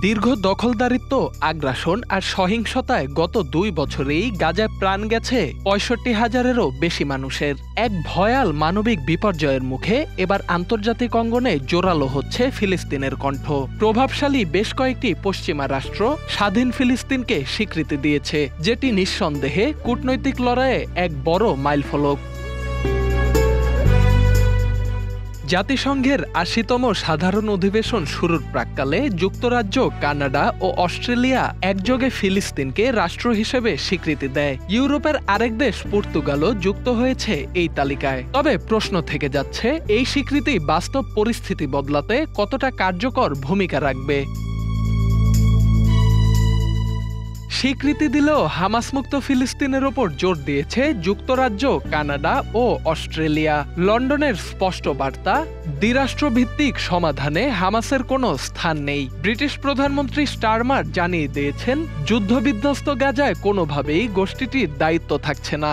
দীর্ঘ দখলদারিত্ব, আগ্রাসন আর সহিংসতায় গত ২ বছরেই গাজায় প্রাণ গেছে ৬৫,০০০-এরও বেশি মানুষের। এক ভয়াল মানবিক বিপর্যয়ের মুখে এবার আন্তর্জাতিক অঙ্গনে জোরালো হচ্ছে ফিলিস্তিনের কণ্ঠ। প্রভাবশালী বেশ কয়েকটি পশ্চিমা রাষ্ট্র স্বাধীন ফিলিস্তিনকে স্বীকৃতি দিয়েছে, যেটি নিঃসন্দেহে কূটনৈতিক লড়াইয়ে এক বড় মাইলফলক। জাতিসংঘের ৮০তম সাধারণ অধিবেশন শুরুর প্রাক্কালে যুক্তরাজ্য, কানাডা ও অস্ট্রেলিয়া একযোগে ফিলিস্তিনকে রাষ্ট্র হিসেবে স্বীকৃতি দেয়। ইউরোপের আরেক দেশ পর্তুগালও যুক্ত হয়েছে এই তালিকায়। তবে প্রশ্ন থেকে যাচ্ছে, এই স্বীকৃতি বাস্তব পরিস্থিতি বদলাতে কতটা কার্যকর ভূমিকা রাখবে? স্বীকৃতি দিলেও হামাসমুক্ত ফিলিস্তিনের ওপর জোর দিয়েছে যুক্তরাজ্য, কানাডা ও অস্ট্রেলিয়া। লন্ডনের স্পষ্ট বার্তা, দ্বিরাষ্ট্রভিত্তিক সমাধানে হামাসের কোনো স্থান নেই। ব্রিটিশ প্রধানমন্ত্রী স্টারমার জানিয়ে দিয়েছেন, যুদ্ধবিধ্বস্ত গাজায় কোনোভাবেই গোষ্ঠীটির দায়িত্ব থাকছে না।